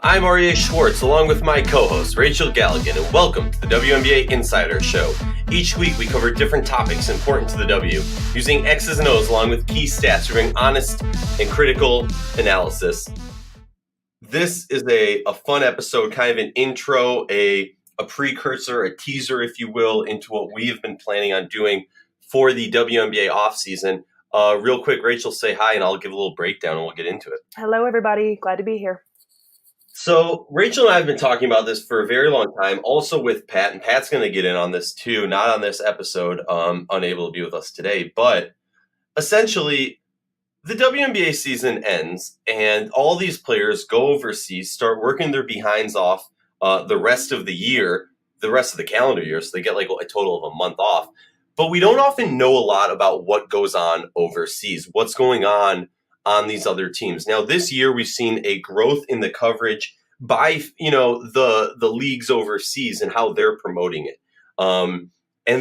I'm Aryeh Schwartz, along with my co-host, Rachel Galligan, and welcome to the WNBAinsidr Show. Each week, we cover different topics important to the W, using X's and O's along with key stats to bring honest and critical analysis. This is a fun episode, kind of an intro, a precursor, a teaser, if you will, into what we have been planning on doing for the WNBA offseason. Real quick, Rachel, say hi, and I'll give a little breakdown, and we'll get into it. Hello, everybody. Glad to be here. So Rachel and I have been talking about this for a very long time, also with Pat, and Pat's going to get in on this too, not on this episode, unable to be with us today, but essentially the WNBA season ends and all these players go overseas, start working their behinds off the rest of the year, the rest of the calendar year, so they get like a total of a month off. But we don't often know a lot about what goes on overseas, what's going on these other teams. Now, this year we've seen a growth in the coverage by, the leagues overseas and how they're promoting it. And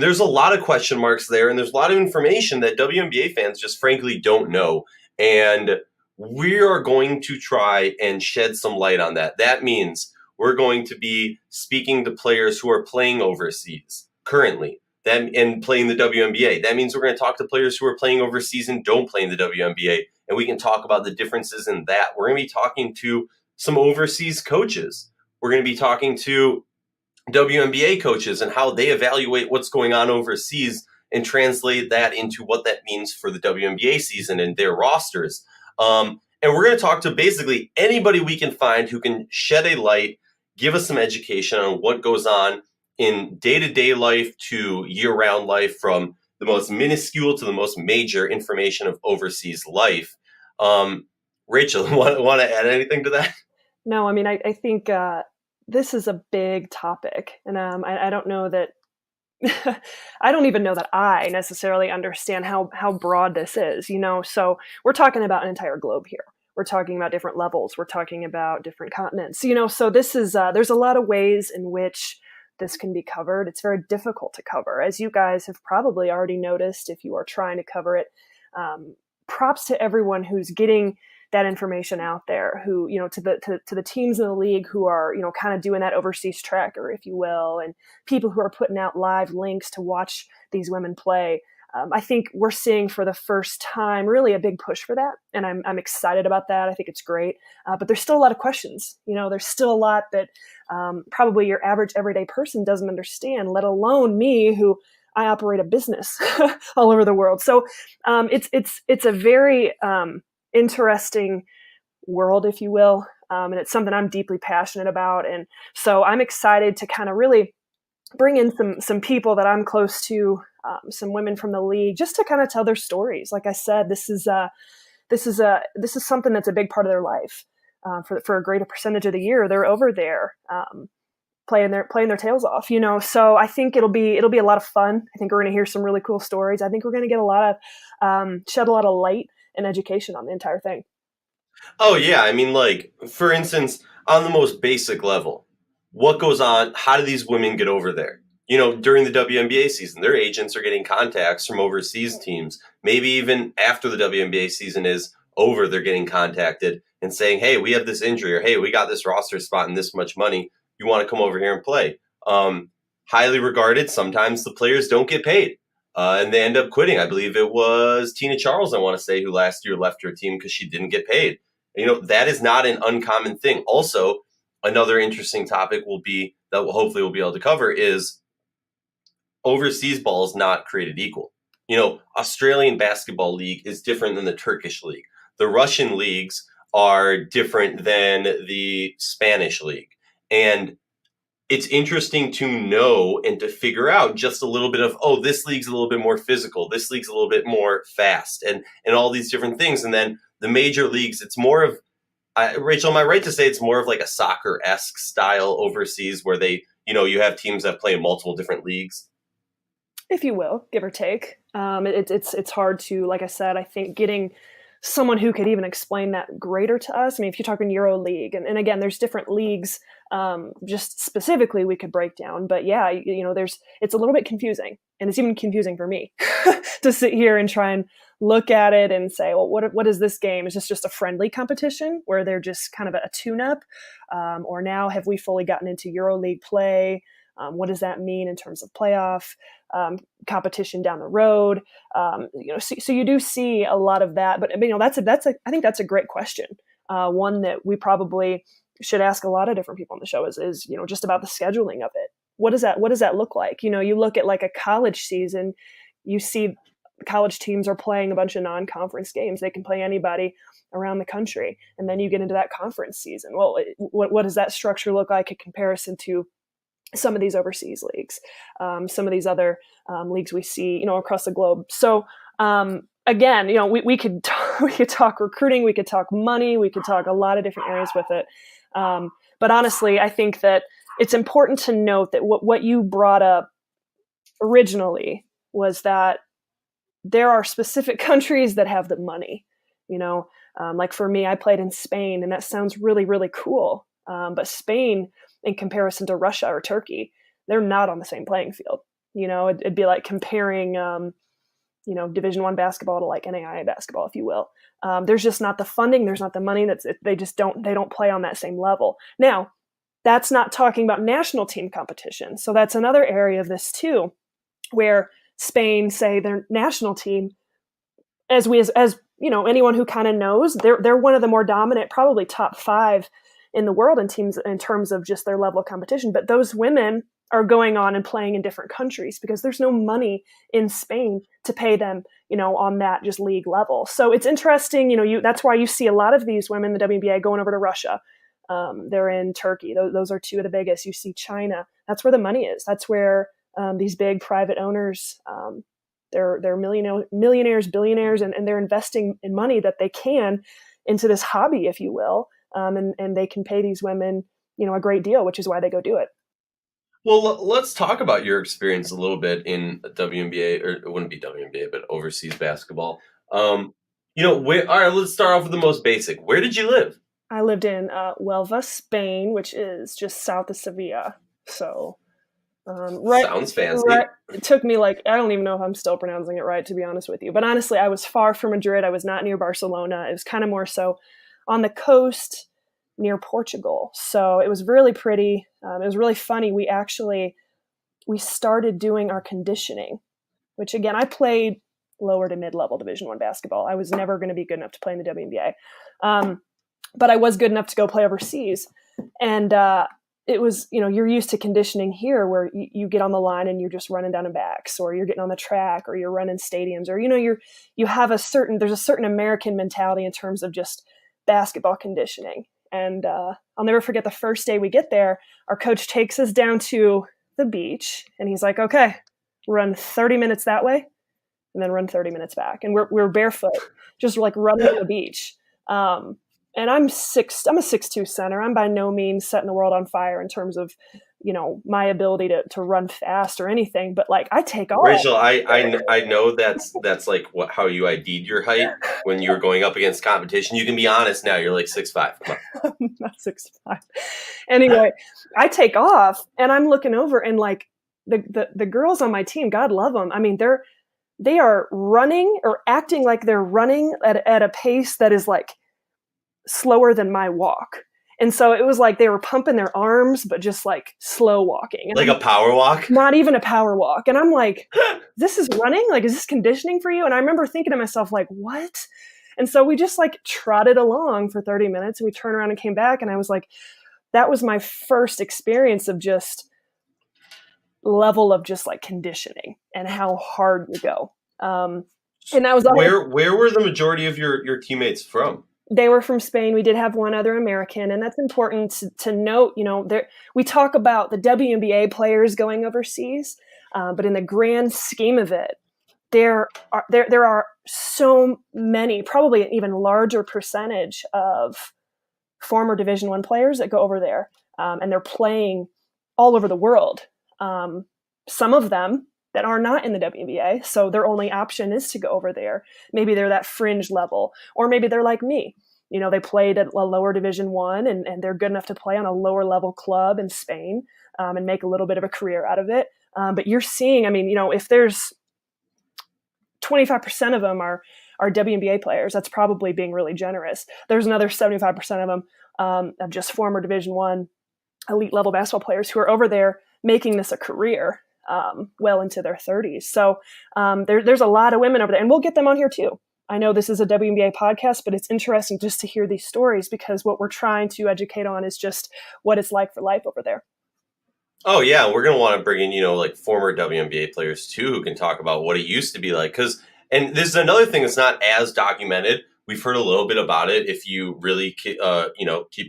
there's a lot of question marks there, and there's a lot of information that WNBA fans just frankly don't know. And we are going to try and shed some light on that. That means we're going to be speaking to players who are playing overseas currently and playing the WNBA. That means we're going to talk to players who are playing overseas and don't play in the WNBA. And we can talk about the differences in that. We're going to be talking to some overseas coaches. We're going to be talking to WNBA coaches and how they evaluate what's going on overseas and translate that into what that means for the WNBA season and their rosters. And we're going to talk to basically anybody we can find who can shed a light, give us some education on what goes on in day-to-day life to year-round life, from the most minuscule to the most major information of overseas life. Rachel, want to add anything to that? No, I mean, I think this is a big topic, and I don't know that I don't even know that I necessarily understand how broad this is, So we're talking about an entire globe here. We're talking about different levels. We're talking about different continents, So this is there's a lot of ways in which this can be covered. It's very difficult to cover, as you guys have probably already noticed if you are trying to cover it. Props to everyone who's getting that information out there, who, to the teams in the league who are, kind of doing that overseas tracker, if you will, and people who are putting out live links to watch these women play. I think we're seeing for the first time really a big push for that. And I'm excited about that. I think it's great. But there's still a lot of questions. There's still a lot that probably your average everyday person doesn't understand, let alone me, who I operate a business all over the world. So it's a very interesting world, if you will. And it's something I'm deeply passionate about. And so I'm excited to kind of really bring in some people that I'm close to, some women from the league, just to kind of tell their stories. Like I said, this is something that's a big part of their life. For a greater percentage of the year, they're over there playing their tails off. So I think it'll be a lot of fun. I think we're going to hear some really cool stories. I think we're going to get a lot of shed a lot of light and education on the entire thing. Oh yeah, I mean, like, for instance, on the most basic level, what goes on? How do these women get over there? During the WNBA season, their agents are getting contacts from overseas teams. Maybe even after the WNBA season is over, they're getting contacted and saying, hey, we have this injury, or hey, we got this roster spot and this much money. You want to come over here and play? Highly regarded. Sometimes the players don't get paid and they end up quitting. I believe it was Tina Charles, I want to say, who last year left her team because she didn't get paid. That is not an uncommon thing. Also, another interesting topic hopefully we'll be able to cover is overseas ball is not created equal. Australian basketball league is different than the Turkish league. The Russian leagues are different than the Spanish league. And it's interesting to know and to figure out just a little bit of, this league's a little bit more physical. This league's a little bit more fast and all these different things. And then the major leagues, it's more of, Rachel, am I right to say it's more of like a soccer-esque style overseas where they, you have teams that play in multiple different leagues? If you will, give or take. It's hard to, like I said, I think getting someone who could even explain that greater to us. I mean, if you're talking Euro League, and again, there's different leagues, just specifically we could break down. But yeah, it's a little bit confusing, and it's even confusing for me to sit here and try and look at it and say, well, what is this game? Is this just a friendly competition where they're just kind of a tune-up? Or now have we fully gotten into EuroLeague play? What does that mean in terms of playoff competition down the road? So you do see a lot of that. But I think that's a great question. One that we probably should ask a lot of different people on the show is just about the scheduling of it. What does that look like? You look at like a college season, you see college teams are playing a bunch of non-conference games. They can play anybody around the country. And then you get into that conference season. Well, what does that structure look like in comparison to some of these overseas leagues, some of these other leagues we see, across the globe? So again, we could talk recruiting, we could talk money, we could talk a lot of different areas with it. But honestly, I think that it's important to note that what you brought up originally was that there are specific countries that have the money, like for me, I played in Spain, and that sounds really, really cool. But Spain, in comparison to Russia or Turkey, they're not on the same playing field. It'd be like comparing, Division I basketball to like NAIA basketball, if you will. There's just not the funding. There's not the money. They don't play on that same level. Now, that's not talking about national team competition. So that's another area of this too, where Spain, say their national team, as anyone who kind of knows, they're one of the more dominant, probably top 5 in the world in teams in terms of just their level of competition. But those women are going on and playing in different countries because there's no money in Spain to pay them, on that just league level. So it's interesting, that's why you see a lot of these women in the WNBA going over to Russia. They're in Turkey. Those are 2 of the biggest. You see China. That's where the money is. That's where these big private owners, they're millionaires, billionaires, and they're investing in money that they can into this hobby, if you will. And they can pay these women, a great deal, which is why they go do it. Well, let's talk about your experience a little bit in WNBA, or it wouldn't be WNBA, but overseas basketball. All right, let's start off with the most basic. Where did you live? I lived in Huelva, Spain, which is just south of Sevilla. So, sounds fancy. It took me I don't even know if I'm still pronouncing it right, to be honest with you. But honestly, I was far from Madrid. I was not near Barcelona. It was kind of more so on the coast near Portugal. So it was really pretty. It was really funny. We started doing our conditioning, which again, I played lower to mid-level Division I basketball. I was never going to be good enough to play in the WNBA. But I was good enough to go play overseas. And it was, you're used to conditioning here where you get on the line and you're just running down and backs, or you're getting on the track, or you're running stadiums, or, there's a certain American mentality in terms of just basketball conditioning. And I'll never forget the first day we get there, our coach takes us down to the beach and he's like, okay, run 30 minutes that way and then run 30 minutes back. And we're barefoot, just like running on the beach. And I'm a 6'2" center. I'm by no means setting the world on fire in terms of, my ability to run fast or anything. But I take off. Rachel, I know that's like how you ID'd your height when you were going up against competition. You can be honest now. You're like 6'5". Come on. I'm not 6'5". Anyway, I take off and I'm looking over and the girls on my team, God love them. I mean, they are running or acting like they're running at a pace that is slower than my walk. And so it was like they were pumping their arms, but just slow walking. Like a power walk? Not even a power walk. And I'm like, this is running? Is this conditioning for you? And I remember thinking to myself, what? And so we just trotted along for 30 minutes and we turned around and came back. And I was like, that was my first experience of just level of just conditioning and how hard you go. And that was where were the majority of your teammates from? They were from Spain. We did have one other American, and that's important to note. We talk about the WNBA players going overseas, but in the grand scheme of it, there are so many, probably an even larger percentage of former Division I players that go over there, and they're playing all over the world. Some of them that are not in the WNBA. So their only option is to go over there. Maybe they're that fringe level, or maybe they're like me. They played at a lower Division I, and they're good enough to play on a lower level club in Spain and make a little bit of a career out of it. But you're seeing, if there's 25% of them are WNBA players, that's probably being really generous. There's another 75% of them of just former Division I elite level basketball players who are over there making this a career well into their 30s. So there's a lot of women over there, and we'll get them on here too. I know this is a WNBA podcast, but it's interesting just to hear these stories, because what we're trying to educate on is just what it's like for life over there. Oh, yeah. We're going to want to bring in, like former WNBA players, too, who can talk about what it used to be like. And this is another thing that's not as documented. We've heard a little bit about it if you really, keep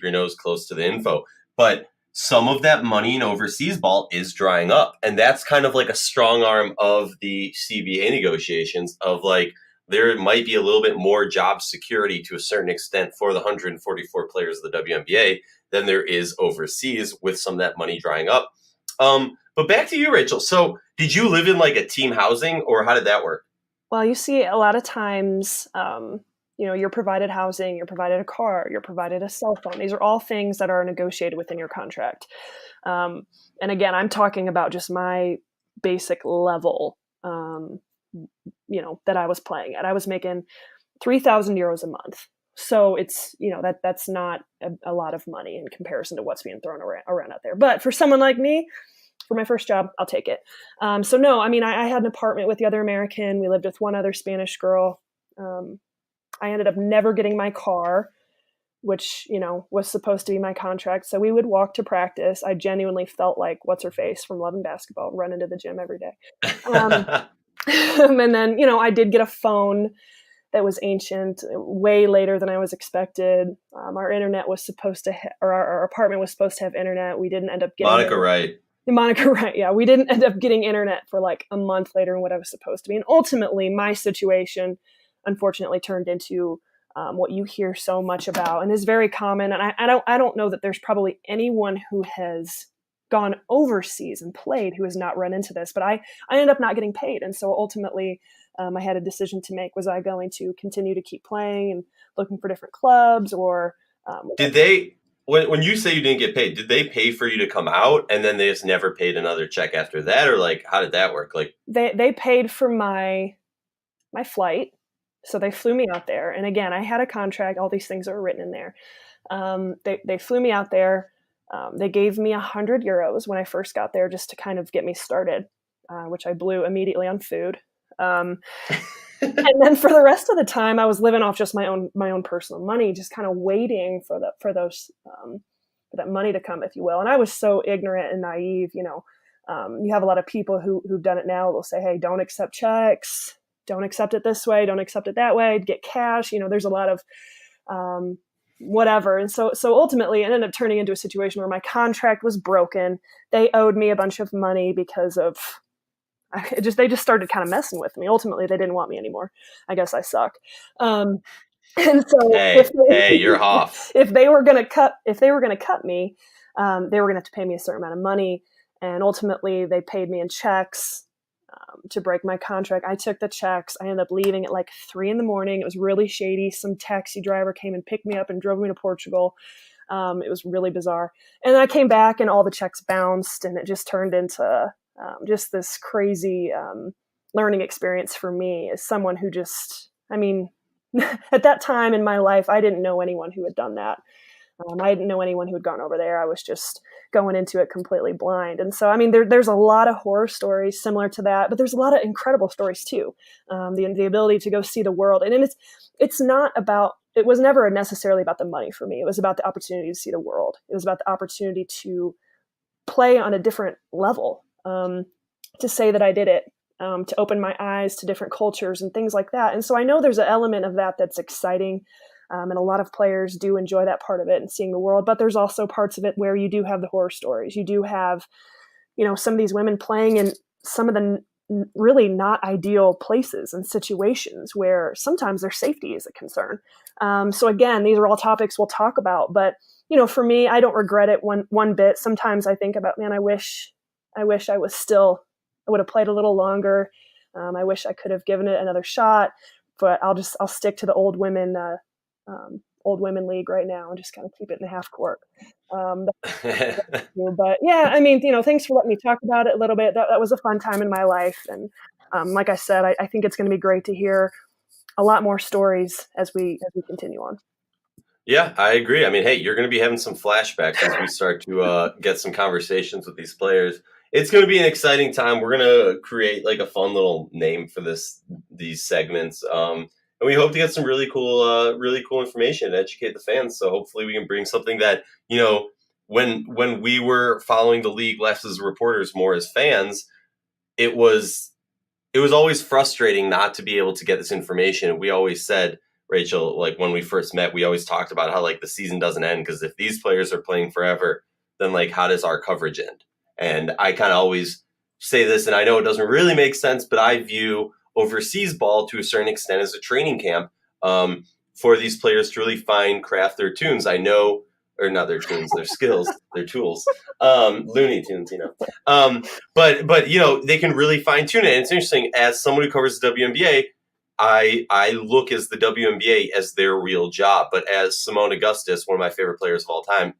your nose close to the info. But some of that money in overseas ball is drying up. And that's kind of like a strong arm of the CBA negotiations of like, there might be a little bit more job security to a certain extent for the 144 players of the WNBA than there is overseas, with some of that money drying up. But back to you, Rachel. So did you live in like a team housing, or how did that work? Well, you see a lot of times, you're provided housing, you're provided a car, you're provided a cell phone. These are all things that are negotiated within your contract. And again, I'm talking about just my basic level, that I was playing at. I was making 3,000 euros a month. So it's, that's not a lot of money in comparison to what's being thrown around out there. But for someone like me, for my first job, I'll take it. So no, I had an apartment with the other American. We lived with one other Spanish girl. I ended up never getting my car, which, was supposed to be my contract. So we would walk to practice. I genuinely felt like what's her face from Love and Basketball, run into the gym every day. And then, I did get a phone that was ancient, way later than I was expected. Our internet was supposed to, or our apartment was supposed to have internet. We didn't end up getting Monica Wright. Yeah. We didn't end up getting internet for like a month later than what I was supposed to be. And ultimately, my situation, unfortunately, turned into what you hear so much about and is very common. And I don't know that there's probably anyone who has gone overseas and played who has not run into this, but I ended up not getting paid. And so ultimately, I had a decision to make. Was I going to continue to keep playing and looking for different clubs, or did they, when you say you didn't get paid, did they pay for you to come out and then they just never paid another check after that? Or like, how did that work? Like they paid for my flight. So they flew me out there. And again, I had a contract. All these things are written in there. They flew me out there. They gave me 100 euros when I first got there just to kind of get me started, which I blew immediately on food. And then for the rest of the time, I was living off just my own personal money, just kind of waiting for that money to come, if you will. And I was so ignorant and naive. You have a lot of people who've done it now. They'll say, "Hey, don't accept checks. Don't accept it this way. Don't accept it that way. Get cash." There's a lot of whatever. And so ultimately, it ended up turning into a situation where my contract was broken. They owed me a bunch of money because of. They just started kind of messing with me. Ultimately, they didn't want me anymore. I guess I suck. And so, you're off. If they were going to cut me, they were going to have to pay me a certain amount of money. And ultimately, they paid me in checks to break my contract. I took the checks. I ended up leaving at like 3 a.m. It was really shady. Some taxi driver came and picked me up and drove me to Portugal. It was really bizarre. And then I came back, and all the checks bounced, and it just turned into just this crazy learning experience for me as someone who at that time in my life, I didn't know anyone who had done that. I didn't know anyone who had gone over there. I was just going into it completely blind. And so, there's a lot of horror stories similar to that, but there's a lot of incredible stories too. The ability to go see the world. And it was never necessarily about the money for me. It was about the opportunity to see the world. It was about the opportunity to play on a different level. To say that I did it, to open my eyes to different cultures and things like that. And so I know there's an element of that that's exciting. And a lot of players do enjoy that part of it and seeing the world. But there's also parts of it where you do have the horror stories. You do have, some of these women playing in some of the really not ideal places and situations where sometimes their safety is a concern. So again, these are all topics we'll talk about. But, for me, I don't regret it one bit. Sometimes I think about, man, I wish I was still would have played a little longer. I wish I could have given it another shot, but I'll stick to the old women league right now and just kind of keep it in the half court. But yeah, I mean, thanks for letting me talk about it a little bit. That was a fun time in my life. And like I said, I think it's going to be great to hear a lot more stories as we continue on. Yeah, I agree. I mean, hey, you're going to be having some flashbacks as we start to get some conversations with these players. It's going to be an exciting time. We're going to create like a fun little name for these segments. And we hope to get some really cool information and educate the fans. So hopefully we can bring something that, when we were following the league less as reporters, more as fans, it was always frustrating not to be able to get this information. We always said, Rachel, like when we first met, we always talked about how like the season doesn't end, because if these players are playing forever, then like how does our coverage end? And I kind of always say this, and I know it doesn't really make sense, but I view overseas ball to a certain extent as a training camp for these players to really craft their tunes. I know, or not their tunes, their skills, their tools, Looney Tunes, but they can really fine tune it. And it's interesting, as someone who covers the WNBA, I look as the WNBA as their real job. But as Simone Augustus, one of my favorite players of all time,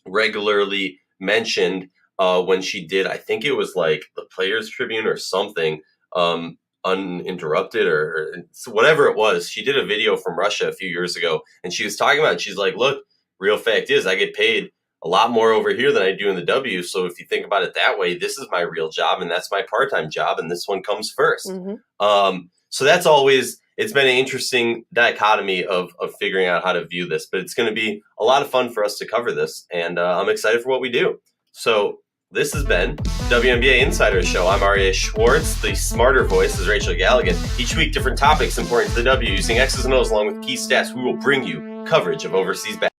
regularly mentioned when she did, I think it was like the Players Tribune or something, uninterrupted or whatever it was. She did a video from Russia a few years ago, and she was talking about it. She's like, look, real fact is I get paid a lot more over here than I do in the W. So if you think about it that way, this is my real job and that's my part-time job, and this one comes first. Mm-hmm. So that's it's been an interesting dichotomy of figuring out how to view this, but it's going to be a lot of fun for us to cover this, and I'm excited for what we do. So this has been WNBAinsidr Show. I'm Aryeh Schwartz. The smarter voice is Rachel Galligan. Each week, different topics important to the W, using X's and O's along with key stats. We will bring you coverage of overseas basketball.